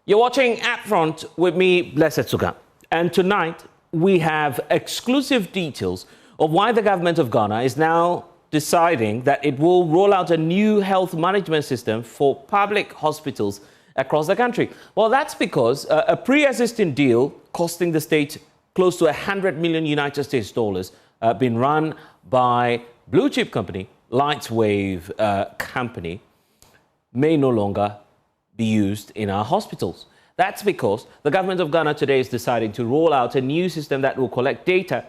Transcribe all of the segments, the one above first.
You're watching UPfront with me, Blessed Sogah. And tonight, we have exclusive details of why the government of Ghana is now deciding that it will roll out a new health management system for public hospitals across the country. Well, that's because a pre-existing deal costing the state close to $100 million United States dollars been run by blue chip company, Lightwave company, may no longer be used in our hospitals. That's because the government of Ghana today is deciding to roll out a new system that will collect data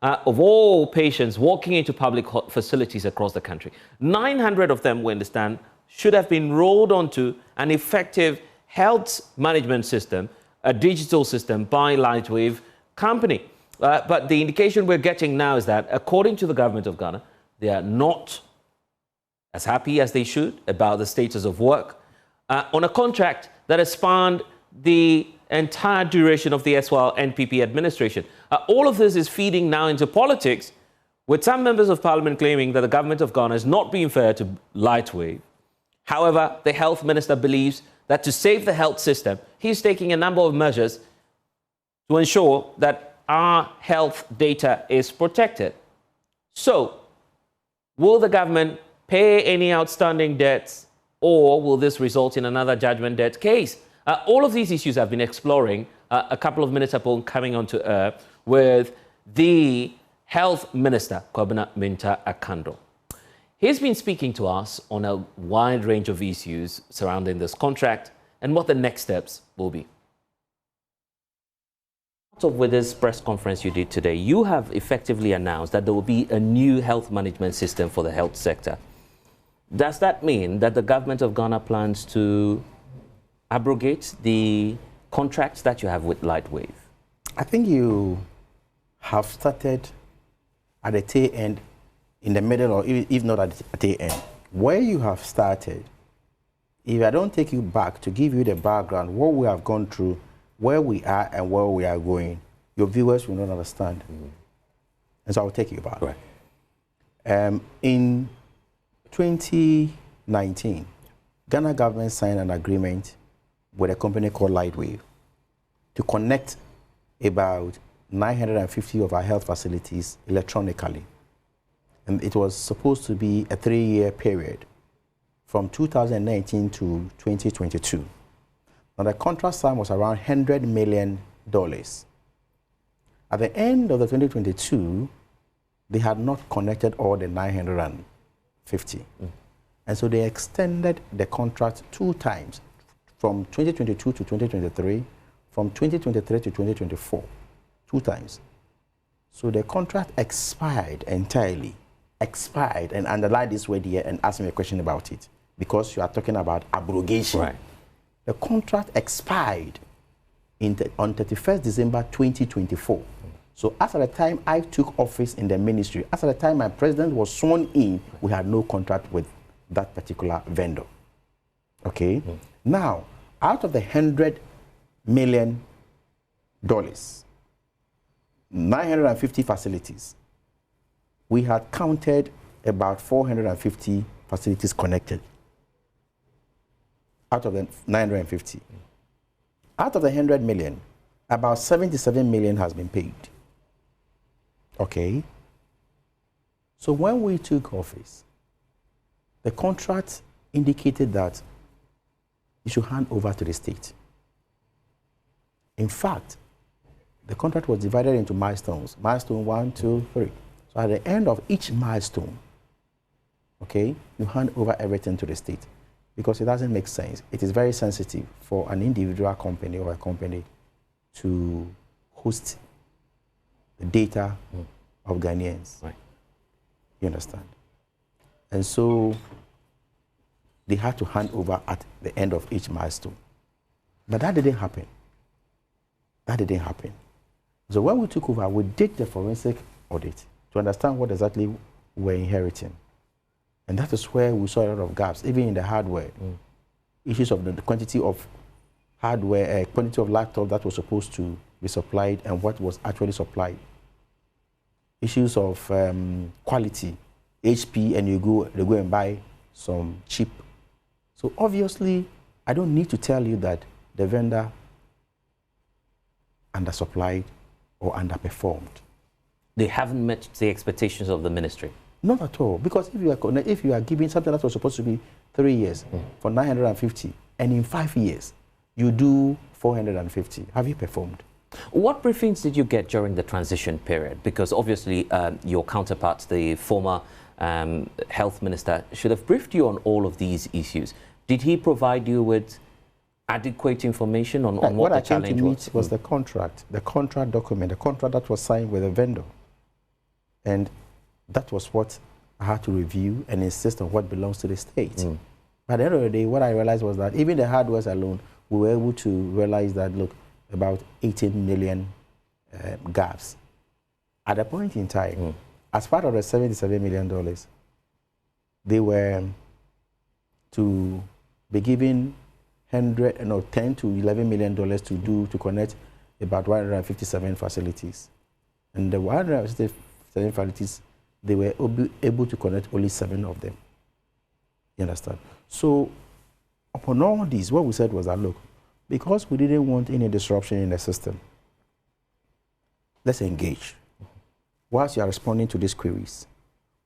of all patients walking into public facilities across the country. 900 of them, we understand, should have been rolled onto an effective health management system, a digital system by Lightwave company. But the indication we're getting now is that, according to the government of Ghana, they are not as happy as they should about the status of work on a contract that has spanned the entire duration of the SWAL NPP administration. All of this is feeding now into politics, with some members of parliament claiming that the government of Ghana is not being fair to Lightwave. However, the health minister believes that to save the health system, he's taking a number of measures to ensure that our health data is protected. So, will the government pay any outstanding debts, or will this result in another judgment debt case? All of these issues I've been exploring a couple of minutes upon coming onto air with the health minister, Kwabena Minta Akando. He's been speaking to us on a wide range of issues surrounding this contract and what the next steps will be. With this press conference you did today, you have effectively announced that there will be a new health management system for the health sector. Does that mean that the government of Ghana plans to abrogate the contracts that you have with Lightwave? I think you have started at the tail end, in the middle, or if not at the tail end. Where you have started, if I don't take you back to give you the background, what we have gone through, where we are and where we are going, your viewers will not understand. Mm-hmm. And so I will take you back. Right. In 2019, Ghana government signed an agreement with a company called Lightwave to connect about 950 of our health facilities electronically. And it was supposed to be a 3-year period from 2019 to 2022. Now the contract sum was around $100 million. At the end of the 2022, they had not connected all the 950. And so they extended the contract 2 times, from 2022 to 2023, from 2023 to 2024, 2 times. So the contract expired entirely, and underline this word here and ask me a question about it, because you are talking about abrogation. Right. The contract expired on 31st December 2024. So as at the time I took office in the ministry, as at the time my president was sworn in, we had no contract with that particular vendor. Okay? Mm. Now, out of the $100 million, 950 facilities, we had counted about 450 facilities connected out of the 950. Out of the 100 million, about 77 million has been paid. Okay? So when we took office, the contract indicated that you should hand over to the state. In fact, the contract was divided into milestones. Milestone 1, 2, 3. So at the end of each milestone, okay, you hand over everything to the state, because it doesn't make sense. It is very sensitive for an individual company or a company to host the data of Ghanaians. Right. You understand? And so they had to hand over at the end of each milestone. But that didn't happen. That didn't happen. So when we took over, we did the forensic audit to understand what exactly we're inheriting. And that is where we saw a lot of gaps, even in the hardware. Issues of the quantity of hardware, quantity of laptop that was supposed to be supplied and what was actually supplied. Issues of quality, HP, and they go and buy some cheap. So obviously, I don't need to tell you that the vendor undersupplied or underperformed. They haven't met the expectations of the ministry. Not at all, because if you are giving something that was supposed to be 3 years for 950, and in 5 years you do 450, have you performed? What briefings did you get during the transition period? Because obviously your counterpart, the former health minister, should have briefed you on all of these issues. Did he provide you with adequate information on what the challenge was? What I came to meet was the contract document, the contract that was signed with the vendor. And that was what I had to review and insist on what belongs to the state. But at the end of the day, what I realized was that even the hardware alone, we were able to realize that, look, about 18 million gaps. At a point in time, as part of the $77 million, they were to be given 10 to $11 million to connect about 157 facilities. And the 157 facilities, they were able to connect only 7 of them. You understand? So upon all this, what we said was that, look, because we didn't want any disruption in the system, let's engage. Whilst you are responding to these queries,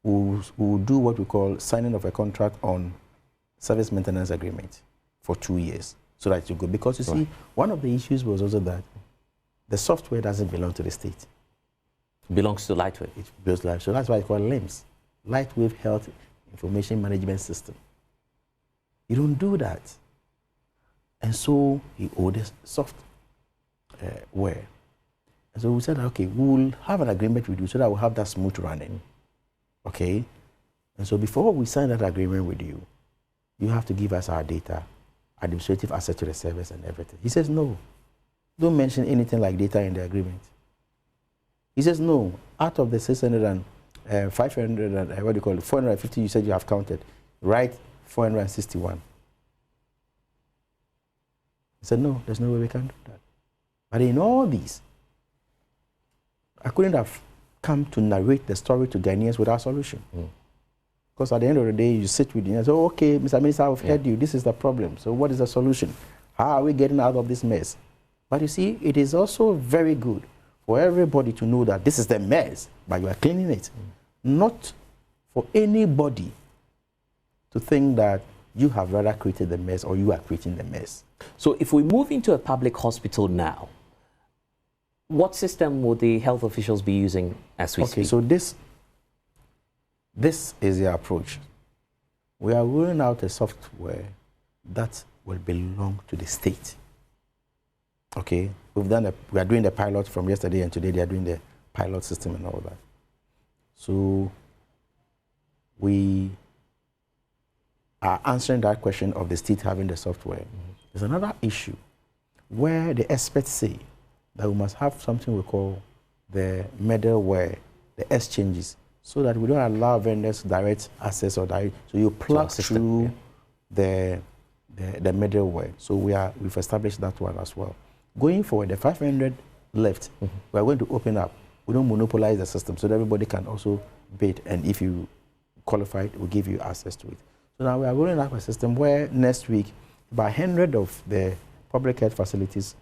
we'll do what we call signing of a contract on service maintenance agreement for 2 years, so that you go. Because you see, one of the issues was also that the software doesn't belong to the state. It belongs to Lightwave. It belongs to Lightwave. So that's why it's called LIMS, Lightwave Health Information Management System. You don't do that. And so he owed us software. And so we said, okay, we'll have an agreement with you so that we'll have that smooth running. Okay? And so before we sign that agreement with you, you have to give us our data, administrative access to the service and everything. He says, no, don't mention anything like data in the agreement. He says, no, out of the 600 and 500 and what do you call it, 450 you said you have counted, write 461. He said, no, there's no way we can do that. But in all these, I couldn't have come to narrate the story to Ghanaians without solution. Because at the end of the day, you sit with you and say, oh, okay, Mr. Minister, I've heard you. This is the problem. So what is the solution? How are we getting out of this mess? But you see, it is also very good for everybody to know that this is the mess, but you are cleaning it. Not for anybody to think that you have rather created the mess or you are creating the mess. So if we move into a public hospital now, what system would the health officials be using as we speak? Okay, so this is the approach. We are rolling out a software that will belong to the state. Okay, we are doing the pilot from yesterday, and today they are doing the pilot system and all that. So we are answering that question of the state having the software. There's another issue where the experts say that we must have something we call the middleware, the exchanges, so that we don't allow vendors direct access or direct. So you plug through the middleware. So we've established that one as well. Going forward, the 500 left, we are going to open up. We don't monopolize the system, so that everybody can also bid, and if you qualify, we'll give you access to it. So now we are rolling out a system where next week, about 100 of the public health facilities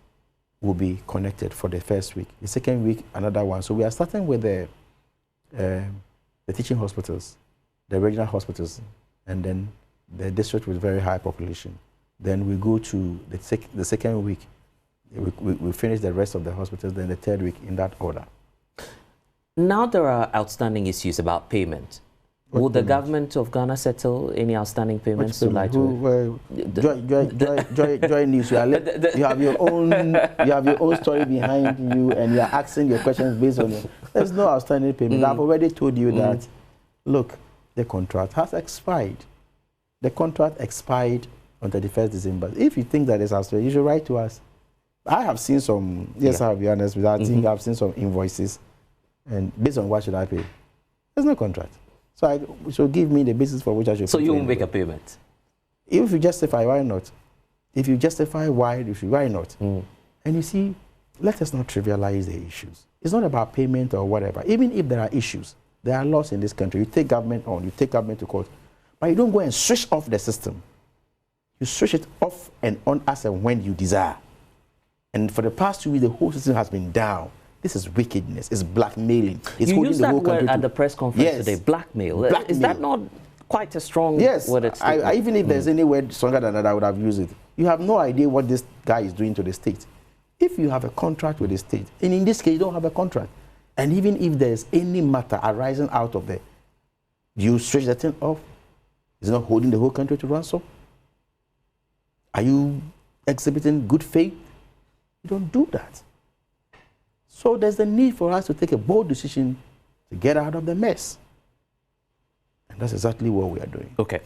will be connected for the first week. The second week, another one. So we are starting with the teaching hospitals, the regional hospitals, and then the district with very high population. Then we go to the second week, we finish the rest of the hospitals, then the third week, in that order. Now there are outstanding issues about payment. Will the government of Ghana settle any outstanding payments to Lightwave? Joy News, you have your own story behind you, and you are asking your questions based on it. There's no outstanding payment. I've already told you that, look, the contract has expired. The contract expired on 31st December. If you think that it's outstanding, you should write to us. I have seen some, I'll be honest with you, I think I've seen some invoices, and based on what should I pay? There's no contract. So give me the basis for which I should pay. So you won't make a payment? If you justify, why not? If you justify why not? And you see, let us not trivialize the issues. It's not about payment or whatever. Even if there are issues, there are laws in this country. You take government on, you take government to court, but you don't go and switch off the system. You switch it off and on as and when you desire. And for the past 2 weeks, the whole system has been down. This is wickedness. It's blackmailing. It's you holding used the that whole word country at the press conference today, blackmail. Blackmail. Is that not quite a strong word? Even if there's any word stronger than that, I would have used it. You have no idea what this guy is doing to the state. If you have a contract with the state, and in this case, you don't have a contract, and even if there's any matter arising out of there, you stretch that thing off. Is it not holding the whole country to ransom? Are you exhibiting good faith? You don't do that. So there's a need for us to take a bold decision to get out of the mess. And that's exactly what we are doing. Okay.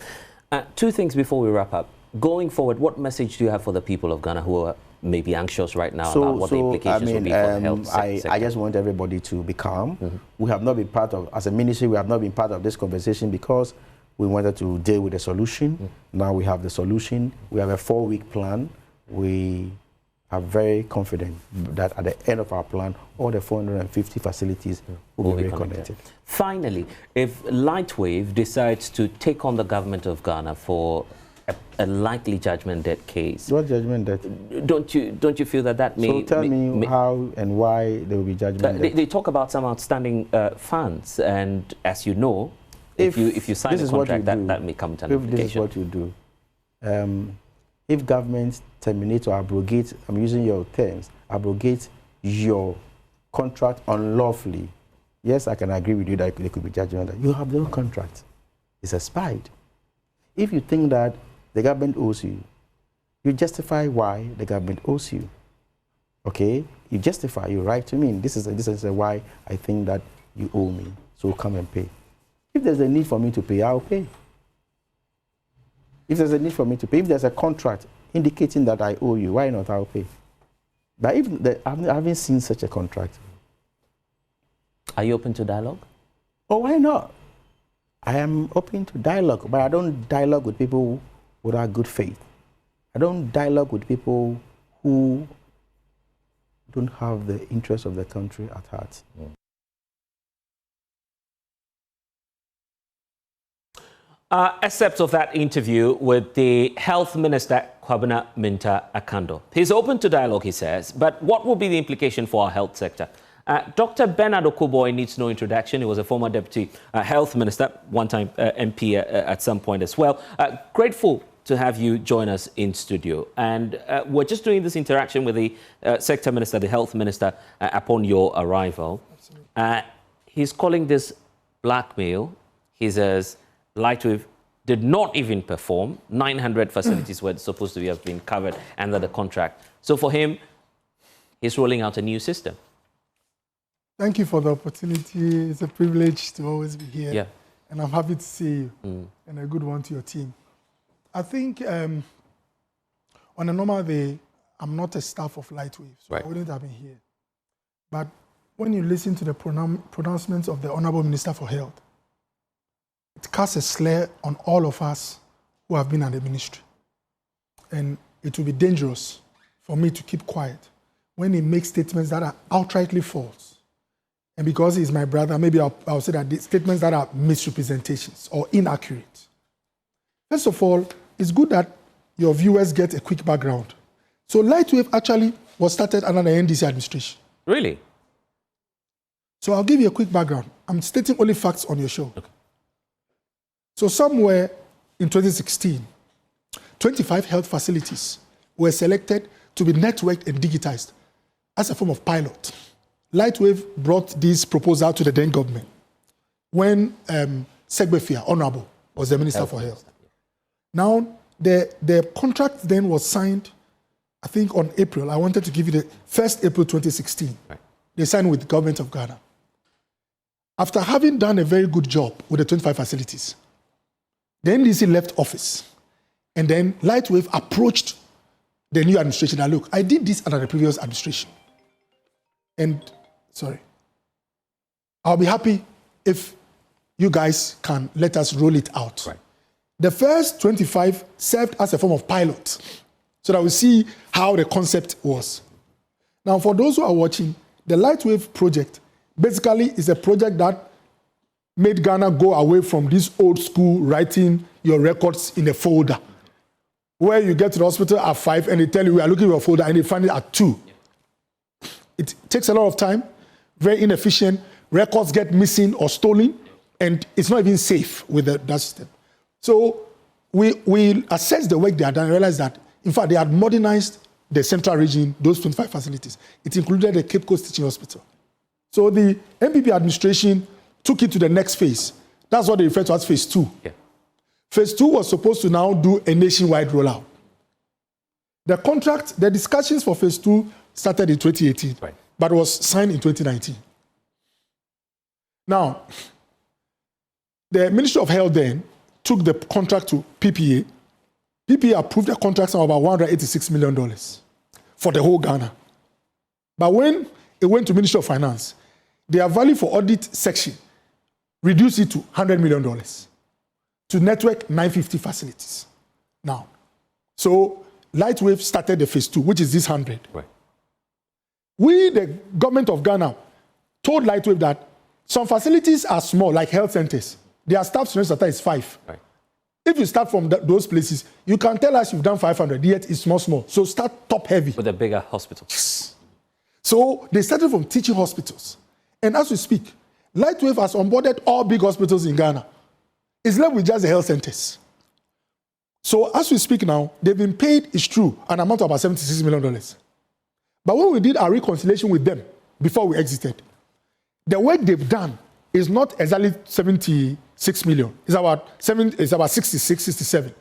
2 things before we wrap up. Going forward, what message do you have for the people of Ghana who are maybe anxious right now about what the implications will be for the health sector? I just want everybody to be calm. We have not been part of, as a ministry, we have not been part of this conversation because we wanted to deal with the solution. Now we have the solution. We have a 4-week plan. We are very confident that at the end of our plan, all the 450 facilities will be reconnected. Finally, if Lightwave decides to take on the government of Ghana for a likely judgment debt case. What judgment debt? Don't you feel that may... So tell me how and why there will be judgment debt. They talk about some outstanding funds, and as you know, if you sign a contract, that may come to an implication. This is what you do. If government terminates or abrogate, I'm using your terms, abrogate your contract unlawfully, yes, I can agree with you that there could be judgment. You have no contract. It's expired. If you think that the government owes you, you justify why the government owes you. Okay? You justify, you write to me. This is why I think that you owe me. So come and pay. If there's a need for me to pay, I'll pay. If there's a need for me to pay, if there's a contract indicating that I owe you, why not? I'll pay. But I haven't seen such a contract. Are you open to dialogue? Oh, why not? I am open to dialogue, but I don't dialogue with people without good faith. I don't dialogue with people who don't have the interests of the country at heart. Excerpts of that interview with the Health Minister, Kwabena Minta Akando. He's open to dialogue, he says, but what will be the implication for our health sector? Dr. Bernard Okuboy needs no introduction. He was a former Deputy Health Minister, one-time MP at some point as well. Grateful to have you join us in studio. And we're just doing this interaction with the Sector Minister, the Health Minister, upon your arrival. He's calling this blackmail. He says Lightwave did not even perform. 900 facilities were supposed to have been covered under the contract. So for him, he's rolling out a new system. Thank you for the opportunity. It's a privilege to always be here. Yeah. And I'm happy to see you. And a good one to your team. I think on a normal day, I'm not a staff of Lightwave, so I wouldn't have been here. But when you listen to the pronouncements of the Honorable Minister for Health, it casts a slur on all of us who have been at the ministry. And it will be dangerous for me to keep quiet when he makes statements that are outrightly false. And because he's my brother, maybe I'll say that the statements that are misrepresentations or inaccurate. First of all, it's good that your viewers get a quick background. So Lightwave actually was started under the NDC administration. Really? So I'll give you a quick background. I'm stating only facts on your show. Okay. So somewhere in 2016, 25 health facilities were selected to be networked and digitized as a form of pilot. Lightwave brought this proposal to the then government when Segbefia, Honorable, was the Minister for Health. Now, the contract then was signed, I think, on April. I wanted to give you the 1st April 2016. Right. They signed with the government of Ghana. After having done a very good job with the 25 facilities, the NDC left office, and then Lightwave approached the new administration and look, I did this under the previous administration. And, I'll be happy if you guys can let us roll it out. Right. The first 25 served as a form of pilot so that we see how the concept was. Now, for those who are watching, the Lightwave project basically is a project that made Ghana go away from this old school writing your records in a folder. where you get to the hospital at 5 and they tell you we are looking for a folder and they find it at 2. Yeah. It takes a lot of time, very inefficient. Records get missing or stolen, and it's not even safe with that system. So we assess the work they had done and realize that, in fact, they had modernized the central region, those 25 facilities. It included the Cape Coast Teaching Hospital. So the MPP administration took it to the next phase. That's what they refer to as phase 2. Yeah. Phase 2 was supposed to now do a nationwide rollout. The discussions for phase 2 started in 2018, right, but was signed in 2019. Now, the Ministry of Health then took the contract to PPA. PPA approved a contract of about $186 million for the whole Ghana. But when it went to Ministry of Finance, their value for audit section reduced it to $100 million to network 950 facilities. Now, so Lightwave started the phase 2, which is this 100. Right. We, the government of Ghana, told Lightwave that some facilities are small, like health centers. Their staff student data is 5. Right. If you start from those places, you can tell us you've done 500, yet it's small. So start top heavy. With a bigger hospital. Yes. So they started from teaching hospitals. And as we speak, Lightwave has onboarded all big hospitals in Ghana. It's left with just the health centers. So as we speak now, they've been paid, it's true, an amount of about $76 million. But when we did our reconciliation with them before we exited, the work they've done is not exactly 76 million. It's about 66, 67.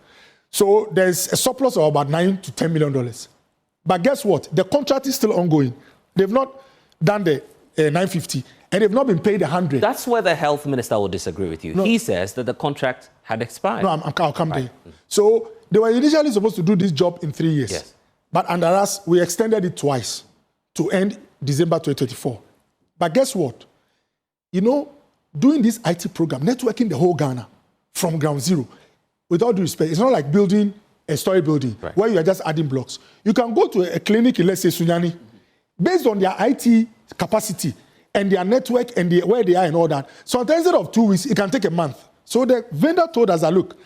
So there's a surplus of about $9 to $10 million. But guess what? The contract is still ongoing. They've not done the 950, and they've not been paid 100. That's where the health minister will disagree with you. No. He says that the contract had expired. No, I'll come there. So they were initially supposed to do this job in 3 years. Yes. But under us, we extended it twice to end December 2024. But guess what? You know, doing this IT program, networking the whole Ghana from ground zero, with all due respect, it's not like building a story building where you are just adding blocks. You can go to a clinic in, let's say, Sunyani, based on their IT capacity and their network and where they are and all that. So instead of 2 weeks, it can take a month. So the vendor told us that, look,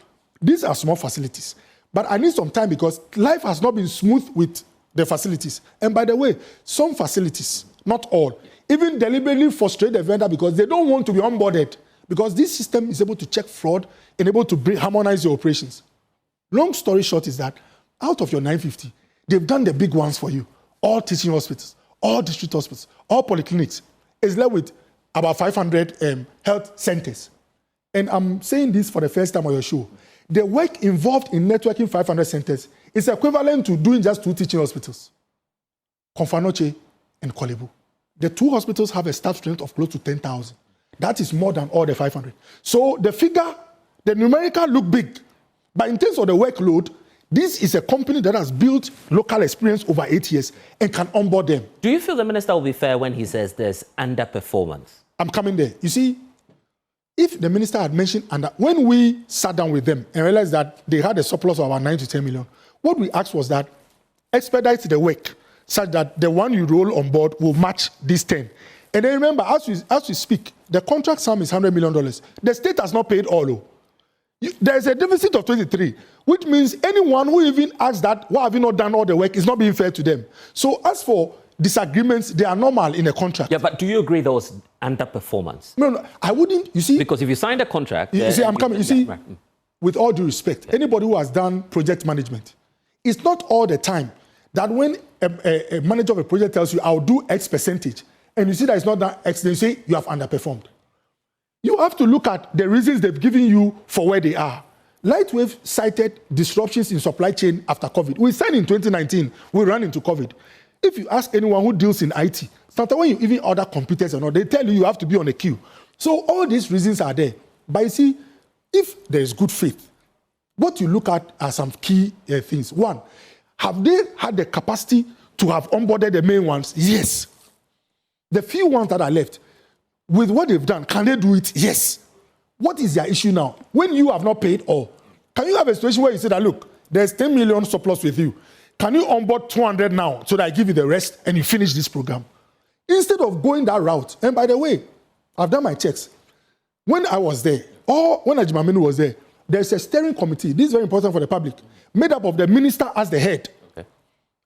these are small facilities, but I need some time because life has not been smooth with the facilities. And by the way, some facilities, not all, even deliberately frustrate the vendor because they don't want to be onboarded, because this system is able to check fraud and able to harmonize your operations. Long story short is that out of your 950, they've done the big ones for you. All teaching hospitals, all district hospitals, all polyclinics. It's left with about 500 health centers. And I'm saying this for the first time on your show. The work involved in networking 500 centers is equivalent to doing just 2 teaching hospitals, Konfanoche and Kolebu. The 2 hospitals have a staff strength of close to 10,000. That is more than all the 500. So the figure, the numerical look big, but in terms of the workload, this is a company that has built local experience over 8 years and can onboard them. Do you feel the minister will be fair when he says there's underperformance? I'm coming there. You see, if the minister had mentioned, when we sat down with them and realized that they had a surplus of about 9 to 10 million, what we asked was that expedite the work such that the one you roll on board will match this 10. And then remember, as we speak, the contract sum is $100 million. The state has not paid all. There's a deficit of 23, which means anyone who even asks that, why have you not done all the work, is not being fair to them. So as for disagreements, they are normal in a contract. Yeah, but do you agree there was underperformance? No, I wouldn't. You see, because if you signed a contract, you see, I'm coming. You see, with all due respect, anybody who has done project management, it's not all the time that when a manager of a project tells you, I'll do X percentage, and you see that it's not that X, then you say you have underperformed. You have to look at the reasons they've given you for where they are. Lightwave cited disruptions in supply chain after COVID. We signed in 2019, we ran into COVID. If you ask anyone who deals in IT, sometimes when you even order computers or not, they tell you have to be on a queue. So all these reasons are there. But you see, if there is good faith, what you look at are some key things. One, have they had the capacity to have onboarded the main ones? Yes. The few ones that are left, with what they've done, can they do it? Yes. What is their issue now? When you have not paid all, can you have a situation where you say that, look, there's 10 million surplus with you. Can you onboard 200 now so that I give you the rest and you finish this program? Instead of going that route, and by the way, I've done my checks. When I was there, or when Ajimaminu was there, there's a steering committee. This is very important for the public. Made up of the minister as the head, Okay.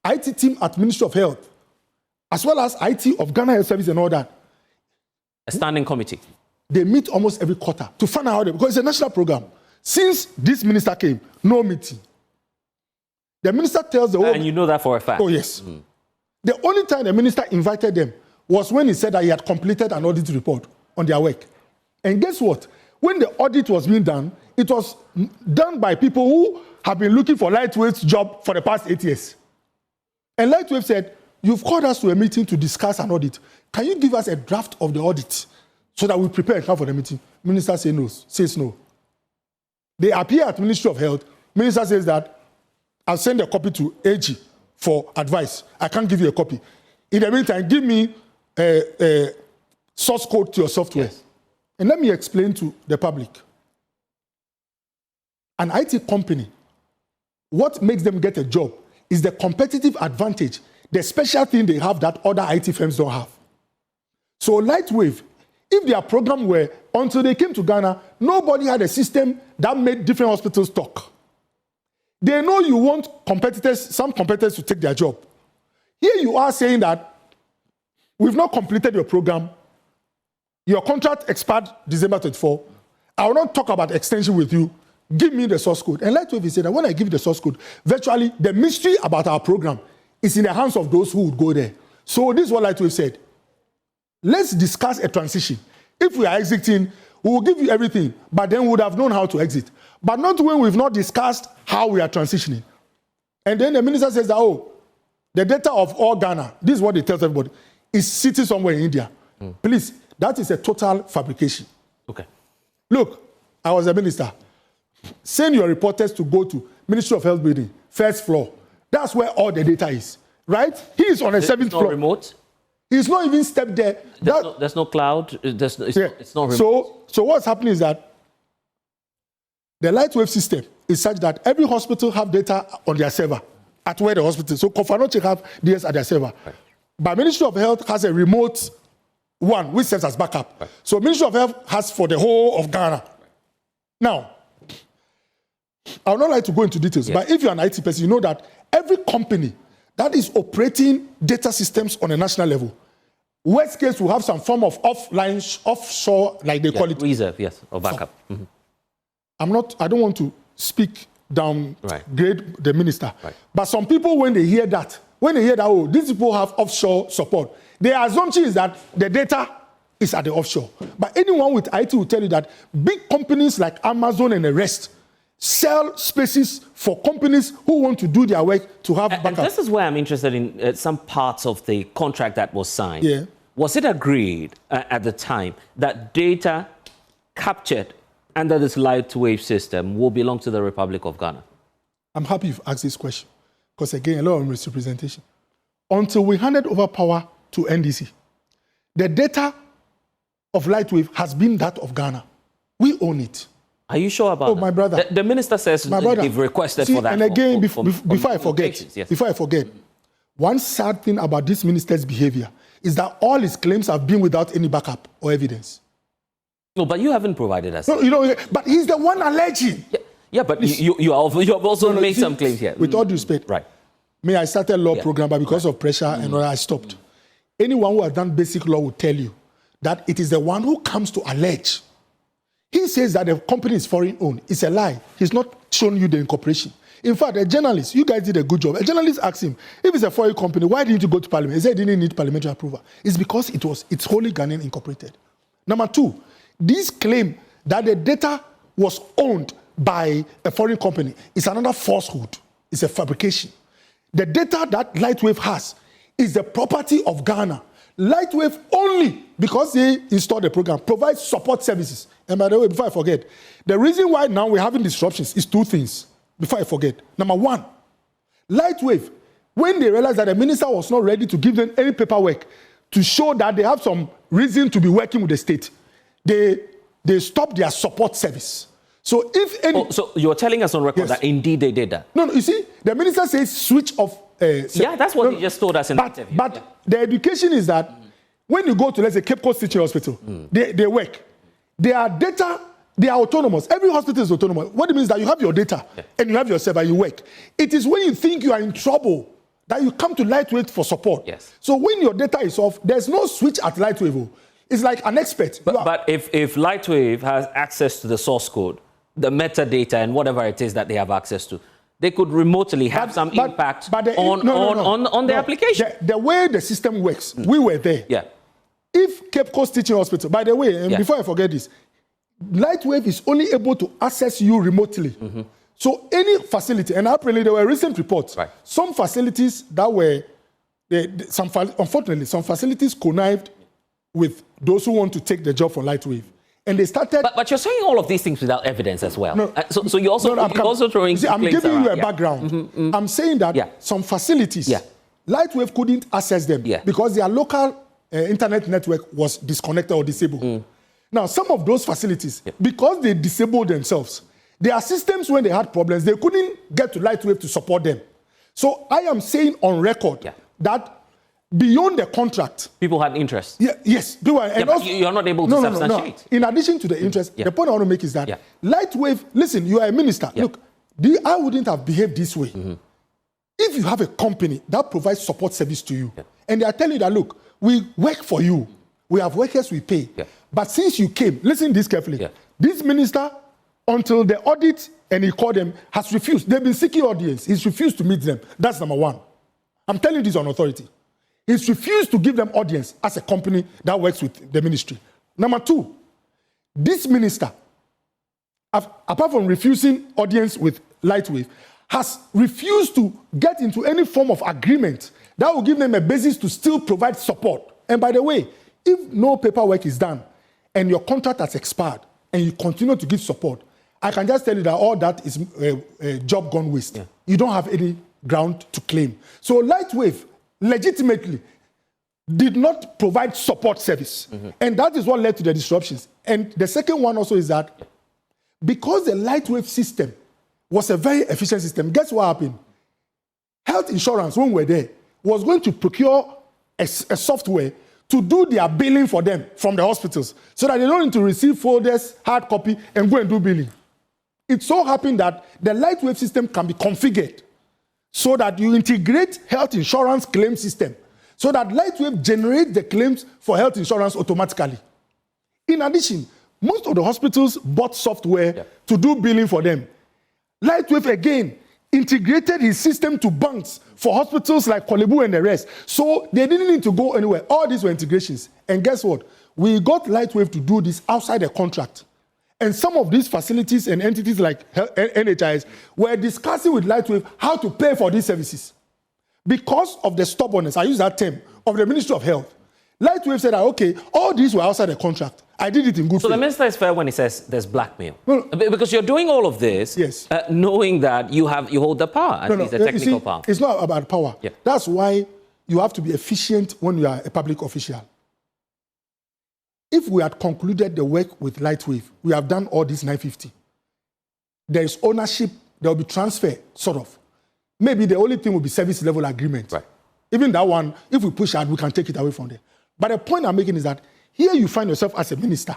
IT team at Ministry of Health, as well as IT of Ghana Health Service and all that. A standing committee. They meet almost every quarter to find out how because it's a national program. Since this minister came, no meeting. The minister tells the whole... And you know that for a fact. Oh, yes. The only time the minister invited them was when he said that he had completed an audit report on their work. And guess what? When the audit was being done, it was done by people who have been looking for Lightwave's job for the past 8 years. And Lightwave said, you've called us to a meeting to discuss an audit. Can you give us a draft of the audit so that we prepare and come for the meeting? Minister says no. They appear at Ministry of Health. Minister says that I'll send a copy to AG for advice. I can't give you a copy. In the meantime, give me a source code to your software. Yes. And let me explain to the public. An IT company, what makes them get a job is the competitive advantage, the special thing they have that other IT firms don't have. So Lightwave, if their program were, until they came to Ghana, nobody had a system that made different hospitals talk. They know you want some competitors to take their job. Here you are saying that we've not completed your program. Your contract expired December 24. I will not talk about extension with you. Give me the source code. And Lightwave said that when I give you the source code, virtually the mystery about our program is in the hands of those who would go there. So this is what Lightwave said. Let's discuss a transition. If we are exiting, we will give you everything, but then we would have known how to exit. But not when we've not discussed how we are transitioning. And then the minister says that, oh, the data of all Ghana, this is what they tell everybody, is sitting somewhere in India. Please, that is a total fabrication. Okay. Look, I was a minister. Send your reporters to go to Ministry of Health building, first floor. That's where all the data is, right? He is on a 7th floor. Remote? He's not even stepped there. There's no cloud. It's not remote. So what's happening is that the Lightwave system is such that every hospital have data on their server at where the hospital. So Kofanoche have DS at their server. Right. But Ministry of Health has a remote one which serves as backup. Right. So Ministry of Health has for the whole of Ghana. Right. Now, I would not like to go into details, but if you're an IT person, you know that every company that is operating data systems on a national level, worst case will have some form of offshore, like they call it. Reserve, yes, or backup. I don't want to speak downgrade the minister. Right. But some people, when they hear that, oh, these people have offshore support, their assumption is that the data is at the offshore. But anyone with IT will tell you that big companies like Amazon and the rest sell spaces for companies who want to do their work to have backup. And this is where I'm interested in some parts of the contract that was signed. Yeah. Was it agreed at the time that data captured under this Lightwave system will belong to the Republic of Ghana? I'm happy you've asked this question because, again, a lot of misrepresentation. Until we handed over power to NDC, the data of Lightwave has been that of Ghana. We own it. Are you sure about that? My brother. The minister says they've requested for that. And again, before I forget, one sad thing about this minister's behavior is that all his claims have been without any backup or evidence. No, but you haven't provided us. No, but he's the one alleging. Yeah, but you have also made some claims here. With all due respect. Right. I started a law program, but because of pressure and all that, I stopped. Anyone who has done basic law will tell you that it is the one who comes to allege. He says that the company is foreign owned. It's a lie. He's not shown you the incorporation. In fact, a journalist, you guys did a good job. A journalist asked him, if it's a foreign company, why didn't you go to parliament? He said he didn't need parliamentary approval. It's because it's wholly Ghanaian incorporated. Number two, this claim that the data was owned by a foreign company is another falsehood. It's a fabrication. The data that Lightwave has is the property of Ghana. Lightwave only, because they installed the program, provides support services. And by the way, before I forget, the reason why now we're having disruptions is two things. Before I forget. Number one, Lightwave, when they realized that the minister was not ready to give them any paperwork to show that they have some reason to be working with the state, they stopped their support service. So if any... so you're telling us on record that indeed they did that? No, you see, the minister says switch off... that's what he just told us in the interview. But the education is that when you go to, let's say, Cape Coast Teaching Hospital, they work. Their data They are autonomous. Every hospital is autonomous. What it means is that you have your data and you have your server, you work. It is when you think you are in trouble that you come to Lightwave for support. Yes. So when your data is off, there's no switch at Lightwave. It's like an expert. But if Lightwave has access to the source code, the metadata and whatever it is that they have access to, they could remotely have some impact on the application. The way the system works, we were there. Yeah. If Cape Coast Teaching Hospital, by the way, and before I forget this, Lightwave is only able to access you remotely. Mm-hmm. So any facility, and apparently there were recent reports, some facilities that were, unfortunately, some facilities connived with those who want to take the job from Lightwave. And they started... But you're saying all of these things without evidence as well. No, so you're also, throwing... I'm giving you a background. Mm-hmm. I'm saying that some facilities, Lightwave couldn't access them because their local internet network was disconnected or disabled. Mm. Now, some of those facilities, because they disabled themselves, their systems, when they had problems, they couldn't get to Lightwave to support them. So I am saying on record that beyond the contract... People had interest. Yes. And also, you're not able to substantiate. No. In addition to the interest, the point I want to make is that Lightwave, listen, you are a minister. Look, I wouldn't have behaved this way. Mm-hmm. If you have a company that provides support service to you, and they are telling you that, look, we work for you, we have workers we pay. Yeah. But since you came, listen this carefully. Yeah. This minister, until the audit, and he called them, has refused. They've been seeking audience. He's refused to meet them. That's number one. I'm telling you this on authority. He's refused to give them audience as a company that works with the ministry. Number two, this minister, apart from refusing audience with Lightwave, has refused to get into any form of agreement that will give them a basis to still provide support. And by the way, if no paperwork is done and your contract has expired and you continue to give support, I can just tell you that all that is a job gone waste. Yeah. You don't have any ground to claim. So Lightwave legitimately did not provide support service. Mm-hmm. And that is what led to the disruptions. And the second one also is that because the Lightwave system was a very efficient system, guess what happened? Health insurance, when we were there, was going to procure a software to do their billing for them from the hospitals so that they don't need to receive folders, hard copy, and go and do billing. It so happened that the Lightwave system can be configured so that you integrate health insurance claim system so that Lightwave generates the claims for health insurance automatically. In addition, most of the hospitals bought software to do billing for them. Lightwave, again, integrated his system to banks for hospitals like Kolebu and the rest. So they didn't need to go anywhere. All these were integrations. And guess what? We got Lightwave to do this outside the contract. And some of these facilities and entities like NHIS were discussing with Lightwave how to pay for these services. Because of the stubbornness, I use that term, of the Ministry of Health, Lightwave said, okay, all these were outside the contract. I did it in good faith. So the minister is fair when he says there's blackmail. No. Because you're doing all of this knowing that you hold the power, at least the technical power. It's not about power. Yeah. That's why you have to be efficient when you are a public official. If we had concluded the work with Lightwave, we have done all this 950. There is ownership, there will be transfer, sort of. Maybe the only thing will be service level agreement. Right. Even that one, if we push out, we can take it away from there. But the point I'm making is that here you find yourself as a minister.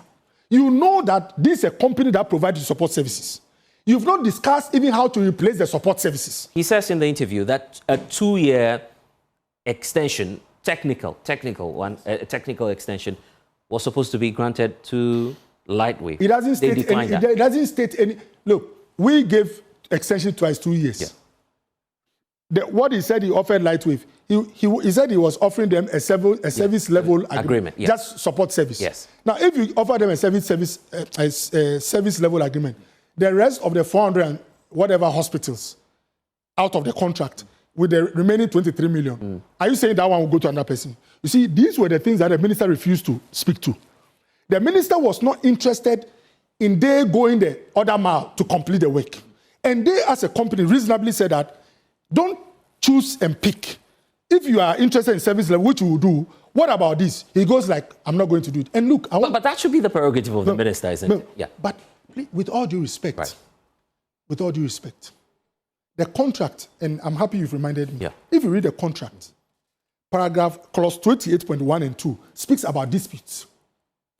You know that this is a company that provides you support services. You've not discussed even how to replace the support services. He says in the interview that a 2-year extension, technical extension, was supposed to be granted to Lightwave. It doesn't state any. Look, we gave extension twice, 2 years. Yeah. What he said he offered Lightwave, he said he was offering them a service level agreement. Yeah. Just support service. Yes. Now, if you offer them a service level agreement, the rest of the 400 and whatever hospitals out of the contract with the remaining 23 million, are you saying that one will go to another person? You see, these were the things that the minister refused to speak to. The minister was not interested in they going the other mile to complete the work. And they, as a company, reasonably said that don't choose and pick. If you are interested in service level, which you will do, what about this? He goes like, I'm not going to do it. And look, but that should be the prerogative of the minister, isn't it? Yeah. But with all due respect, the contract, and I'm happy you've reminded me, if you read the contract, clause 28.1 and 2 speaks about disputes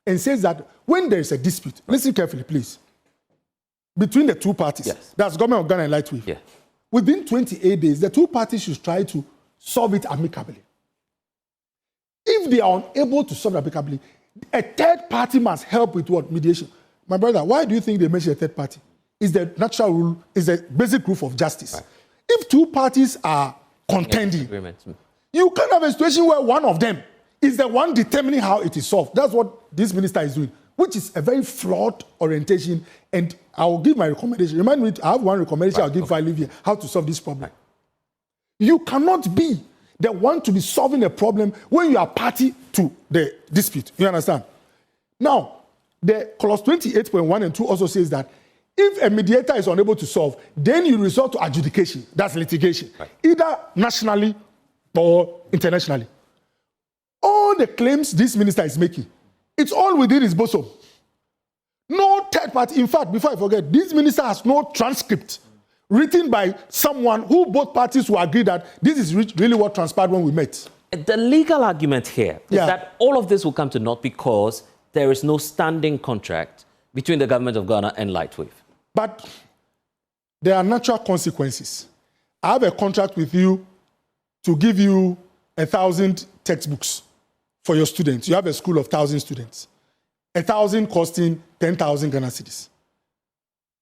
and says that when there is a dispute, listen carefully, please. between the two parties. Yes. That's Government of Ghana and Lightwave. Yeah. Within 28 days, the two parties should try to solve it amicably. If they are unable to solve it amicably, a third party must help with what? Mediation. My brother, why do you think they mention a third party? Is the natural rule, is the basic rule of justice. Right. If two parties are contending, you can't have a situation where one of them is the one determining how it is solved. That's what this minister is doing, which is a very flawed orientation. And I will give my recommendation. Remind me, I have one recommendation I'll give if I leave here, how to solve this problem. Right. You cannot be the one to be solving a problem when you are party to the dispute. You understand? Now, the clause 28.1 and 2 also says that if a mediator is unable to solve, then you resort to adjudication. That's litigation, right. Either nationally or internationally. All the claims this minister is making, it's all within his bosom. No third party. In fact, before I forget, this minister has no transcript written by someone who both parties will agree that this is really what transpired when we met. The legal argument here is that all of this will come to naught because there is no standing contract between the government of Ghana and Lightwave. But there are natural consequences. I have a contract with you to give you 1,000 textbooks for your students. You have a school of 1,000 students. 1,000 costing 10,000 Ghana cedis.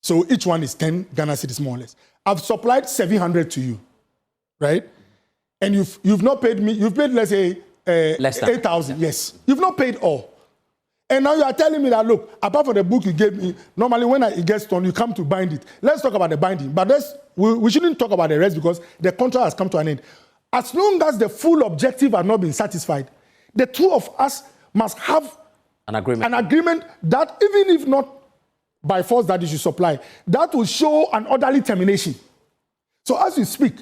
So each one is 10 Ghana cedis, more or less. I've supplied 700 to you, right? And you've not paid me, you've paid, let's say, 8,000, yes. You've not paid all. And now you are telling me that, look, apart from the book you gave me, normally when it gets done, you come to bind it. Let's talk about the binding. But we shouldn't talk about the rest because the contract has come to an end. As long as the full objective has not been satisfied, the two of us must have an agreement that even if not by force that you should supply, that will show an orderly termination. So as we speak,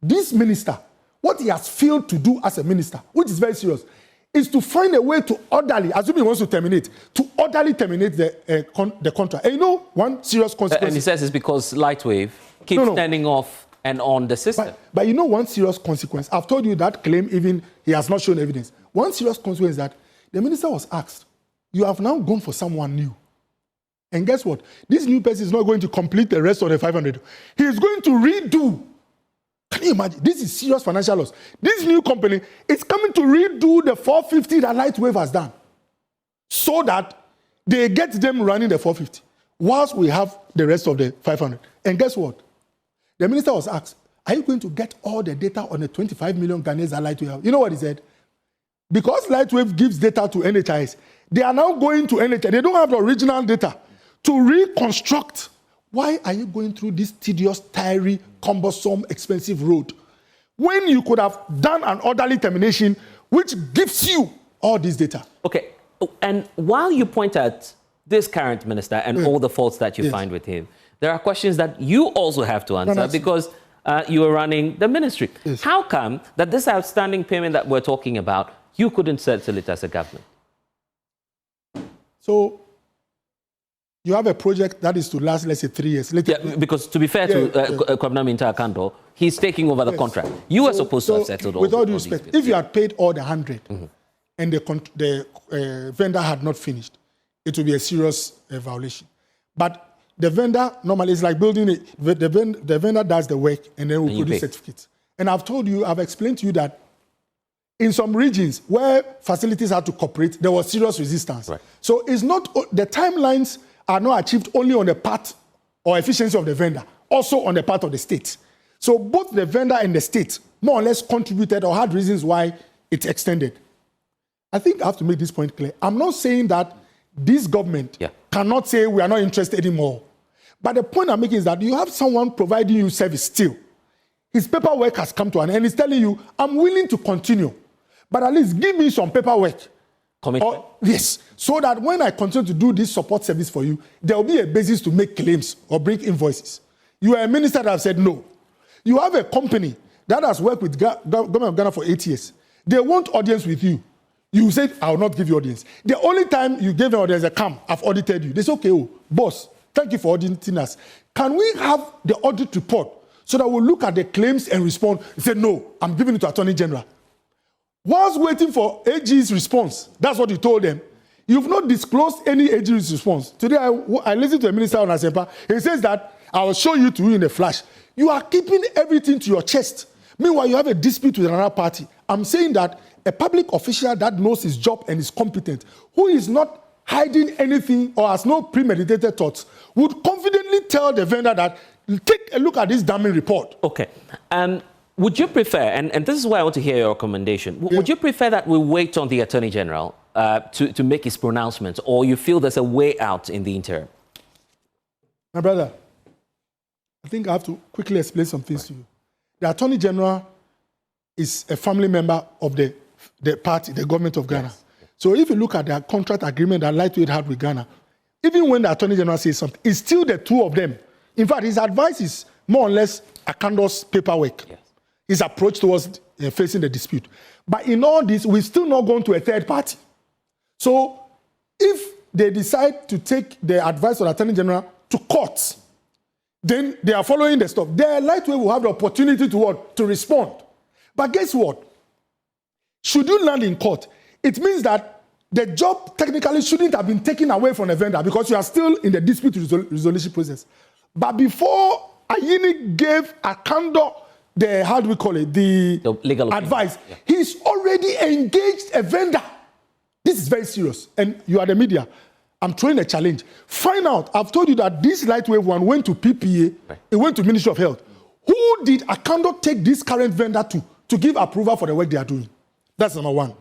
this minister, what he has failed to do as a minister, which is very serious, is to find a way to orderly, assuming he wants to terminate, to orderly terminate the contract. And you know one serious consequence. And he says it's because Lightwave keeps turning off and on the system. But you know one serious consequence. I've told you that claim, even he has not shown evidence. One serious consequence is that the minister was asked, you have now gone for someone new. And guess what? This new person is not going to complete the rest of the 500. He is going to redo. Can you imagine? This is serious financial loss. This new company is coming to redo the 450 that Lightwave has done so that they get them running the 450 whilst we have the rest of the 500. And guess what? The minister was asked, are you going to get all the data on the 25 million Ghanaians that Lightwave have? You know what he said? Because Lightwave gives data to NHIS, they are now going to NHIS. They don't have the original data to reconstruct. Why are you going through this tedious, tiring, cumbersome, expensive road when you could have done an orderly termination which gives you all this data? Okay, and while you point out this current minister and all the faults that you find with him, there are questions that you also have to answer because you are running the ministry. Yes. How come that this outstanding payment that we're talking about, you couldn't settle it as a government? So you have a project that is to last, let's say, 3 years. Because to be fair to Kwabena Minta Akando, he's taking over the contract. You were supposed to have settled all. With all due respect, if you had paid all the 100 and the vendor had not finished, it would be a serious violation. But the vendor normally is like building it. The vendor does the work and then we produce certificates. And I've told you, I've explained to you that in some regions where facilities had to cooperate, there was serious resistance. Right. So it's not the timelines are not achieved only on the part or efficiency of the vendor, also on the part of the state. So both the vendor and the state more or less contributed or had reasons why it extended. I think I have to make this point clear. I'm not saying that this government cannot say we are not interested anymore. But the point I'm making is that you have someone providing you service still. His paperwork has come to an end and he's telling you, I'm willing to continue, but at least give me some paperwork. Commitment? Yes, so that when I continue to do this support service for you, there will be a basis to make claims or bring invoices. You are a minister that have said no. You have a company that has worked with government of Ghana for 8 years. They want audience with you. You said, I will not give you audience. The only time you gave them audience, they come, I've audited you. They say, okay, boss, thank you for auditing us. Can we have the audit report so that we'll look at the claims and respond? He said, no, I'm giving it to Attorney General. Whilst waiting for AG's response, that's what he told them. You've not disclosed any agency response. Today, I listened to a minister on Asempa. He says that I will show you to you in a flash. You are keeping everything to your chest. Meanwhile, you have a dispute with another party. I'm saying that a public official that knows his job and is competent, who is not hiding anything or has no premeditated thoughts, would confidently tell the vendor that, take a look at this damning report. Okay. Would you prefer, and this is why I want to hear your recommendation, would you prefer that we wait on the Attorney General to make his pronouncement, or you feel there's a way out in the interim? My brother, I think I have to quickly explain some things to you. The Attorney General is a family member of the party, the government of Ghana. Yes. So if you look at the contract agreement that Lightwave had with Ghana, even when the Attorney General says something, it's still the two of them. In fact, his advice is more or less Akando's paperwork. Yes. His approach towards facing the dispute. But in all this, we're still not going to a third party. So if they decide to take the advice of the Attorney General to court, then they are following the stuff. Their Lightwave will have the opportunity to what? To respond. But guess what? Should you land in court, it means that the job technically shouldn't have been taken away from the vendor because you are still in the dispute resolution process. But before Ayini gave Akando the, how do we call it, the legal advice, he's already engaged a vendor. This is very serious. And you are the media. I'm throwing a challenge. Find out. I've told you that this Lightwave one went to PPA. Right. It went to Ministry of Health. Who did Akando take this current vendor to give approval for the work they are doing? That's number one.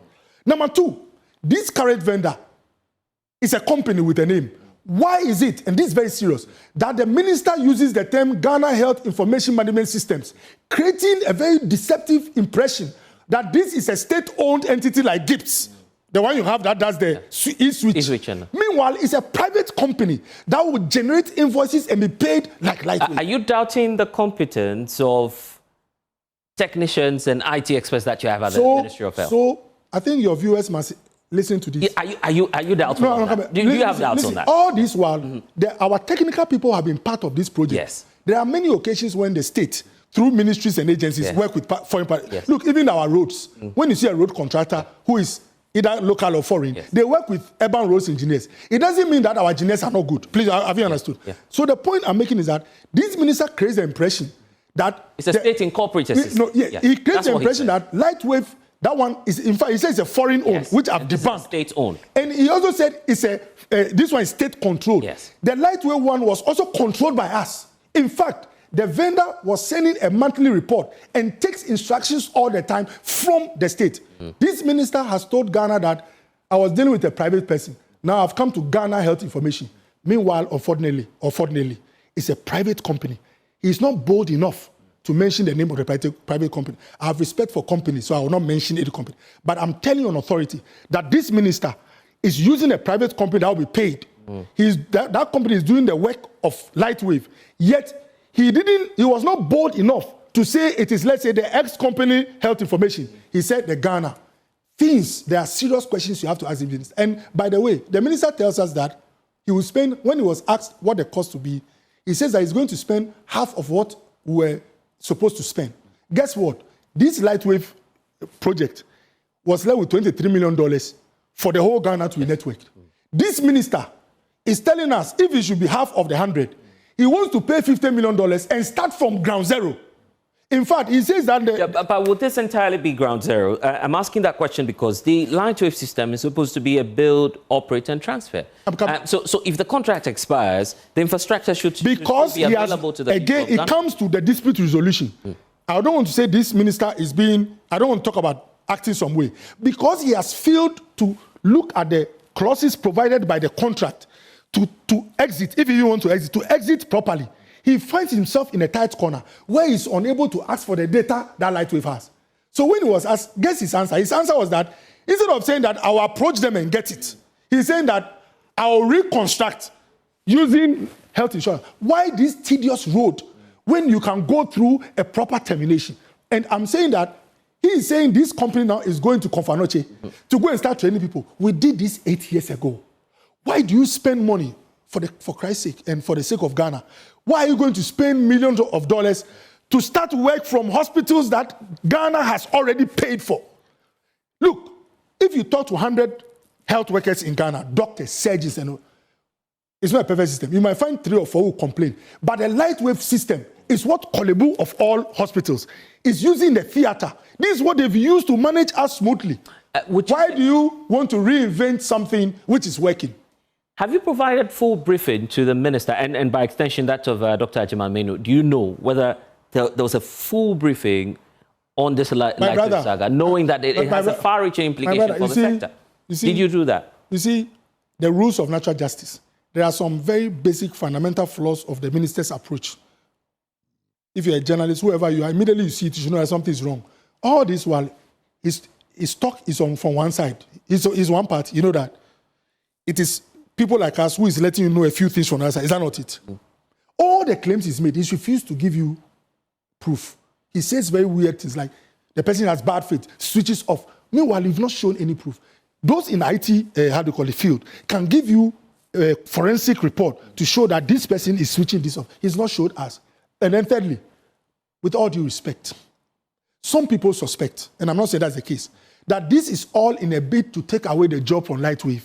Number two, this current vendor is a company with a name. Why is it, and this is very serious, that the minister uses the term Ghana Health Information Management Systems, creating a very deceptive impression that this is a state-owned entity like Gov't. The one you have that does the e-switch. Meanwhile, it's a private company that will generate invoices and be paid like Lightwave. Are you doubting the competence of technicians and IT experts that you have at the Ministry of Health? So I think your viewers must listen to this. Are you doubtful on that? Do you have doubts on that? All this while, our technical people have been part of this project. Yes. There are many occasions when the state, through ministries and agencies, work with foreign parties. Yes. Look, even our roads, when you see a road contractor who is either local or foreign, they work with urban roads engineers. It doesn't mean that our engineers are not good. Please, have you understood? Yeah. So the point I'm making is that this minister creates the impression that it's a state incorporated system. He creates the impression that Lightwave, that one is, in fact, he says it's a foreign owned, which I've debunked. State owned. And he also said it's this one is state controlled. Yes. The Lightwave one was also controlled by us. In fact, the vendor was sending a monthly report and takes instructions all the time from the state. This minister has told Ghana that I was dealing with a private person. Now I've come to Ghana Health Information. Meanwhile, unfortunately, it's a private company. He's not bold enough to mention the name of the private company. I have respect for companies, so I will not mention any company. But I'm telling you on authority that this minister is using a private company that will be paid. That company is doing the work of Lightwave, yet he was not bold enough to say it is, let's say, the ex-company Health Information. He said the Ghana. There are serious questions you have to ask the minister. And by the way, the minister tells us that he will spend, when he was asked what the cost will be, he says that he's going to spend half of what we're supposed to spend. Guess what? This Lightwave project was left with $23 million for the whole Ghana to be networked. This minister is telling us if it should be half of the 100, he wants to pay $50 million and start from ground zero. In fact, he says that... but would this entirely be ground zero? I'm asking that question because the Lightwave system is supposed to be a build, operate, and transfer. So if the contract expires, the infrastructure should be available to the people. Again, it comes to the dispute resolution. I don't want to say this minister is being... I don't want to talk about acting some way. Because he has failed to look at the clauses provided by the contract to exit, if you want to exit properly, he finds himself in a tight corner where he's unable to ask for the data that Lightwave has. So when he was asked, guess his answer? His answer was that instead of saying that I'll approach them and get it, he's saying that I'll reconstruct using health insurance. Why this tedious road when you can go through a proper termination? And I'm saying that he is saying this company now is going to Confanoche to go and start training people. We did this 8 years ago. Why do you spend money for Christ's sake and for the sake of Ghana? Why are you going to spend millions of dollars to start work from hospitals that Ghana has already paid for? Look, if you talk to 100 health workers in Ghana, doctors, surgeons, and all. It's not a perfect system. You might find 3 or 4 who complain. But the Lightwave system is what Kolebu of all hospitals is using the theater. This is what they've used to manage us smoothly. Why do you want to reinvent something which is working? Have you provided full briefing to the minister, and by extension that of Dr. Ajiman Menu? Do you know whether there was a full briefing on this Lightwave Saga, knowing that it has a far-reaching implication for the sector? Did you do that? You see, the rules of natural justice, there are some very basic fundamental flaws of the minister's approach. If you're a journalist, whoever you are, immediately you see it, you know that something is wrong. All this while his talk is on from one side. It's one part, you know that. It is people like us who is letting you know a few things from the other side. Is that not it? All the claims he's made, he's refused to give you proof. He says very weird things like the person has bad faith, switches off. Meanwhile, you've not shown any proof. Those in IT, how do you call it, field, can give you a forensic report to show that this person is switching this off. He's not showed us. And then thirdly, with all due respect, some people suspect, and I'm not saying that's the case, that this is all in a bid to take away the job from Lightwave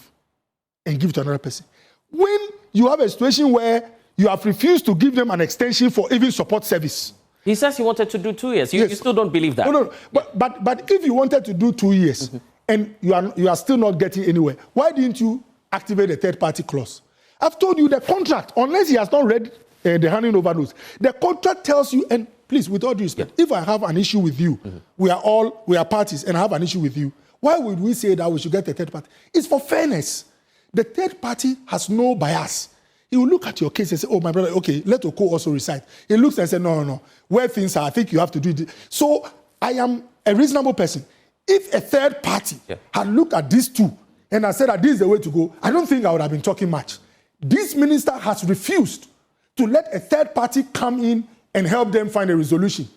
and give it to another person. When you have a situation where you have refused to give them an extension for even support service. He says he wanted to do 2 years. You still don't believe that? No. But if you wanted to do 2 years and you are still not getting anywhere, why didn't you activate the third-party clause? I've told you the contract, unless he has not read the handing over notes, the contract tells you, and please, with all due respect, if I have an issue with you, we are parties, and I have an issue with you, why would we say that we should get the third party? It's for fairness. The third party has no bias. He will look at your case and say, oh, my brother, okay, let Oko also recite. He looks and says, no. Where things are, I think you have to do it. So I am a reasonable person. If a third party had looked at these two and I said that this is the way to go, I don't think I would have been talking much. This minister has refused to let a third party come in and help them find a resolution.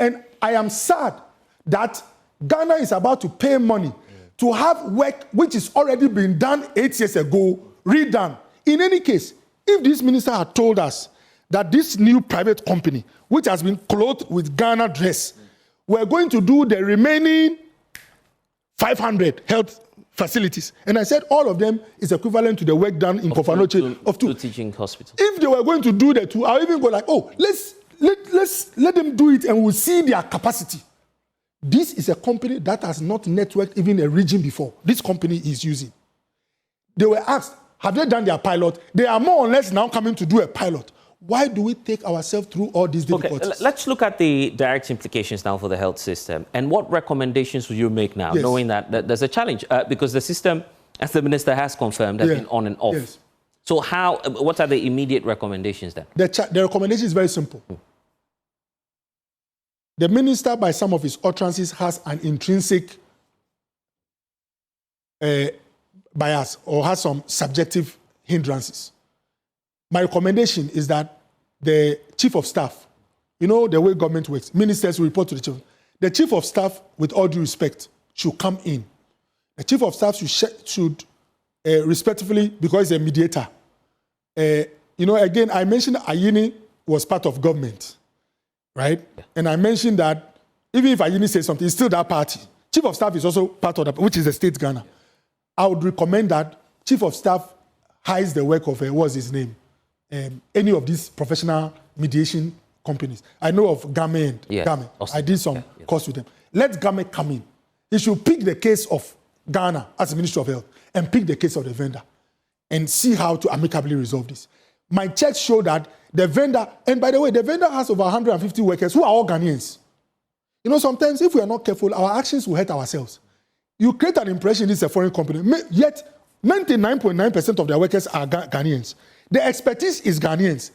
And I am sad that Ghana is about to pay money to have work which is already been done 8 years ago, redone. In any case, if this minister had told us that this new private company, which has been clothed with Ghana dress, we're going to do the remaining 500 health facilities, and I said all of them is equivalent to the work done in Kofanoche of two teaching hospitals. If they were going to do the two, I'll even go like, oh, let them do it and we'll see their capacity. This is a company that has not networked even a region before. This company is using. They were asked, have they done their pilot? They are more or less now coming to do a pilot. Why do we take ourselves through all these difficulties? Okay, let's look at the direct implications now for the health system. And what recommendations will you make now, knowing that there's a challenge? Because the system, as the minister has confirmed, has been on and off. Yes. So what are the immediate recommendations then? The recommendation is very simple. The minister, by some of his utterances, has an intrinsic bias or has some subjective hindrances. My recommendation is that the chief of staff, you know the way government works, ministers will report to the chief. The chief of staff, with all due respect, should come in. The chief of staff should respectfully, because he's a mediator. Again, I mentioned Ayini was part of government, right? Yeah. And I mentioned that even if Ayini says something, it's still that party. Chief of staff is also part of that, which is the state Ghana. I would recommend that chief of staff hides the work of, what's his name? Any of these professional mediation companies. I know of Gov't. I did some course with them. Let Gov't come in. He should pick the case of Ghana as the Ministry of Health and pick the case of the vendor and see how to amicably resolve this. My checks show that the vendor, and by the way, the vendor has over 150 workers who are all Ghanaians. You know, sometimes if we are not careful, our actions will hurt ourselves. You create an impression this is a foreign company, yet 99.9% of their workers are Ghanaians. The expertise is Ghanaians.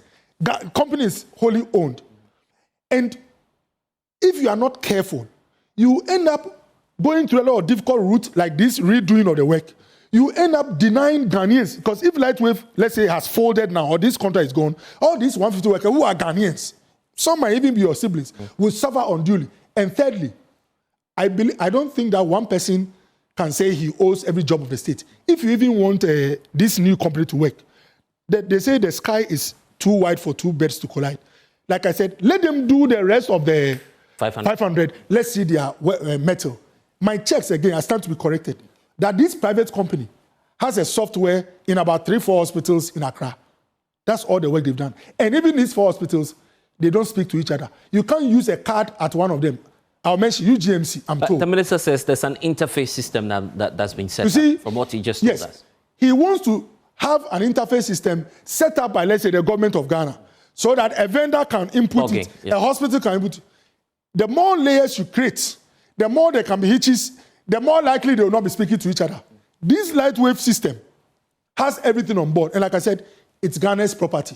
Company is wholly owned. And if you are not careful, you end up going through a lot of difficult routes like this redoing of the work. You end up denying Ghanaians, because if Lightwave, let's say, has folded now, or this contract is gone, all these 150 workers who are Ghanaians, some might even be your siblings, will suffer unduly. And thirdly, I don't think that one person can say he owes every job of the state. If you even want this new company to work, they say the sky is too wide for two birds to collide. Like I said, let them do the rest of the 500. Let's see their metal. My checks, again, I stand to be corrected, that this private company has a software in about 3-4 hospitals in Accra. That's all the work they've done. And even these 4 hospitals, they don't speak to each other. You can't use a card at one of them. I'll mention UGMC, I'm told. The minister says there's an interface system now that's been set up from what he just told us. He wants to have an interface system set up by, let's say, the government of Ghana, so that a vendor can input it, a hospital can input it. The more layers you create, the more there can be hitches, the more likely they will not be speaking to each other. This Lightwave system has everything on board. And like I said, it's Ghana's property.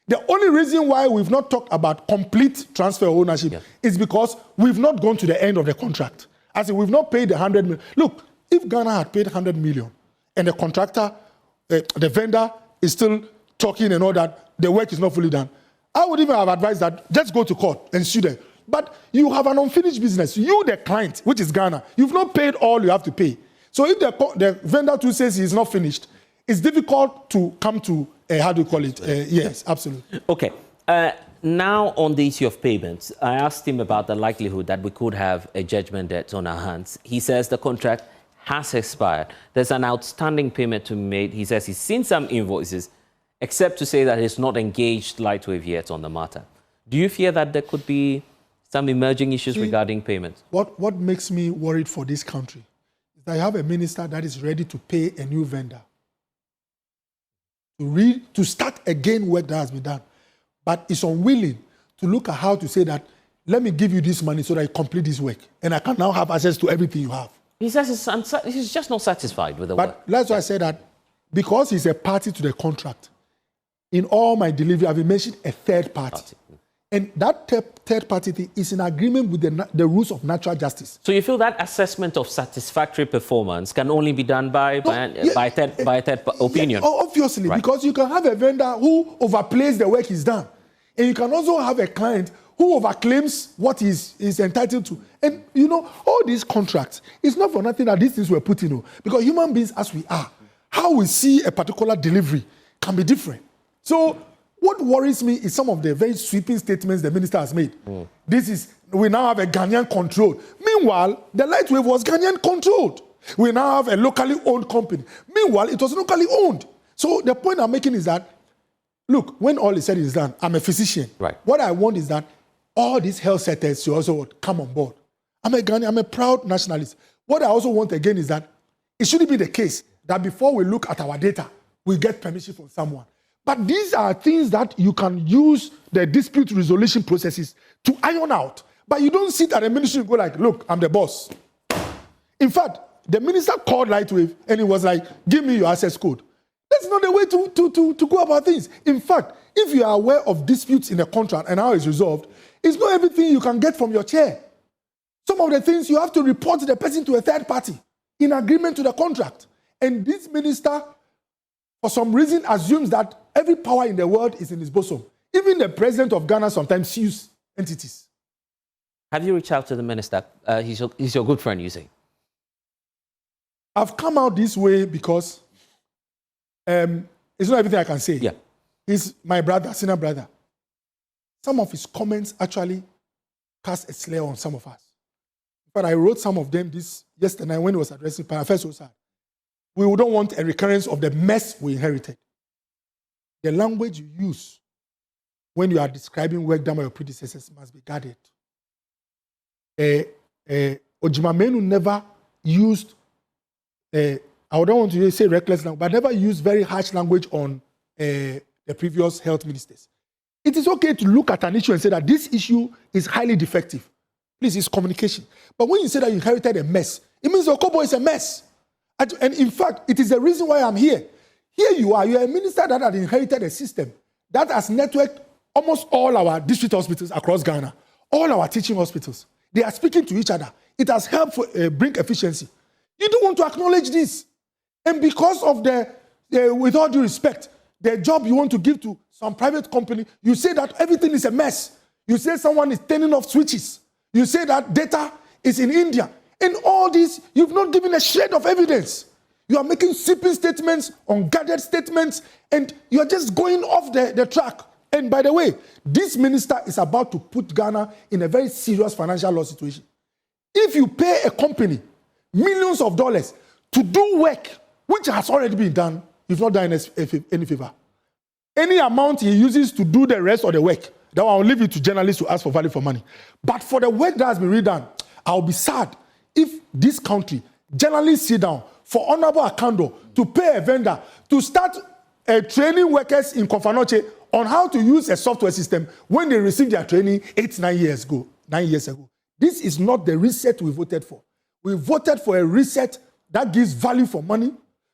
The only reason why we've not talked about complete transfer of ownership is because we've not gone to the end of the contract. As in, we've not paid the 100 million. Look, if Ghana had paid 100 million and the contractor, the vendor is still talking and all that, the work is not fully done, I would even have advised that just go to court and sue them. But you have an unfinished business. You, the client, which is Ghana, you've not paid all you have to pay. So if the vendor too says he's not finished, it's difficult to come to, how do you call it? Yes, absolutely. Okay. Now on the issue of payments, I asked him about the likelihood that we could have a judgment debt on our hands. He says the contract has expired. There's an outstanding payment to be made. He says he's seen some invoices, except to say that he's not engaged Lightwave yet on the matter. Do you fear that there could be some emerging issues regarding payments? What makes me worried for this country is that I have a minister that is ready to pay a new vendor to start again work that has been done, but is unwilling to look at how to say that, let me give you this money so that you complete this work, and I can now have access to everything you have. He says he's just not satisfied with the work. But that's why I said that, because he's a party to the contract, in all my delivery, I've mentioned a third party. And that third party thing is in agreement with the rules of natural justice. So you feel that assessment of satisfactory performance can only be done by a third opinion? Yeah, obviously, because you can have a vendor who overplays the work he's done. And you can also have a client who overclaims what he's entitled to. And, you know, all these contracts, it's not for nothing that these things were put in. Because human beings, as we are, how we see a particular delivery can be different. So what worries me is some of the very sweeping statements the minister has made. We now have a Ghanaian control. Meanwhile, the Lightwave was Ghanaian controlled. We now have a locally owned company. Meanwhile, it was locally owned. So the point I'm making is that, look, when all is said is done, I'm a physician. What I want is that all these health sectors should also come on board. I'm a Ghanaian, I'm a proud nationalist. What I also want again is that it shouldn't be the case that before we look at our data, we get permission from someone. But these are things that you can use the dispute resolution processes to iron out. But you don't sit at the ministry and go like, look, I'm the boss. In fact, the minister called Lightwave and he was like, give me your access code. That's not the way to go about things. In fact, if you are aware of disputes in a contract and how it's resolved, it's not everything you can get from your chair. Some of the things you have to report the person to a third party in agreement to the contract. And this minister, for some reason, assumes that every power in the world is in his bosom. Even the president of Ghana sometimes sues entities. Have you reached out to the minister? He's your good friend, you say? I've come out this way because it's not everything I can say. Yeah. He's my brother, senior brother. Some of his comments actually cast a slur on some of us. But I wrote some of them yesterday when he was addressing Parliament. I felt so sad. We don't want a recurrence of the mess we inherited. The language you use when you are describing work done by your predecessors must be guarded. Ojimamenu never used, I don't want to say reckless language, but never used very harsh language on the previous health ministers. It is okay to look at an issue and say that this issue is highly defective. Please, it's communication. But when you say that you inherited a mess, it means Okobo is a mess. And in fact, it is the reason why I'm here. Here you are a minister that had inherited a system that has networked almost all our district hospitals across Ghana, all our teaching hospitals. They are speaking to each other. It has helped bring efficiency. You don't want to acknowledge this. And because of with all due respect, the job you want to give to some private company, you say that everything is a mess. You say someone is turning off switches. You say that data is in India. And all this, you've not given a shred of evidence. You are making sweeping statements, unguarded statements, and you're just going off the track. And by the way, this minister is about to put Ghana in a very serious financial loss situation. If you pay a company millions of dollars to do work which has already been done. You've not done any favor. Any amount he uses to do the rest of the work, that I'll leave it to journalists to ask for value for money. But for the work that has been redone, I'll be sad if this country, journalists sit down for honorable account to pay a vendor to start training workers in Confanoche on how to use a software system when they received their training 9 years ago. This is not the reset we voted for. We voted for a reset that gives value for money.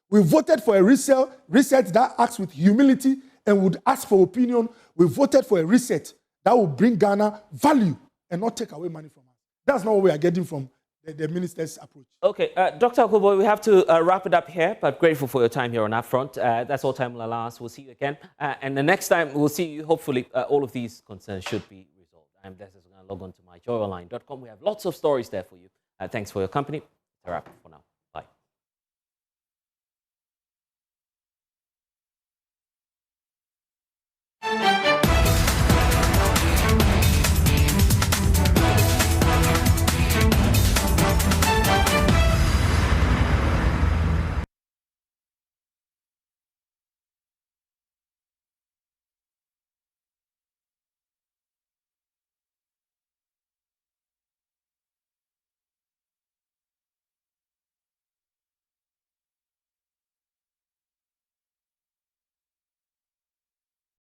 We voted for a reset that acts with humility and would ask for opinion. We voted for a reset that will bring Ghana value and not take away money from us. That's not what we are getting from the minister's approach. Okay, Dr. Akubo, we have to wrap it up here, but grateful for your time here on UPfront. That's all time will allow us. We'll see you again. And the next time we'll see you, hopefully, all of these concerns should be resolved. I'm Blessed Sogah. Log on to myjoyonline.com. We have lots of stories there for you. Thanks for your company. It's a wrap for now. Bye.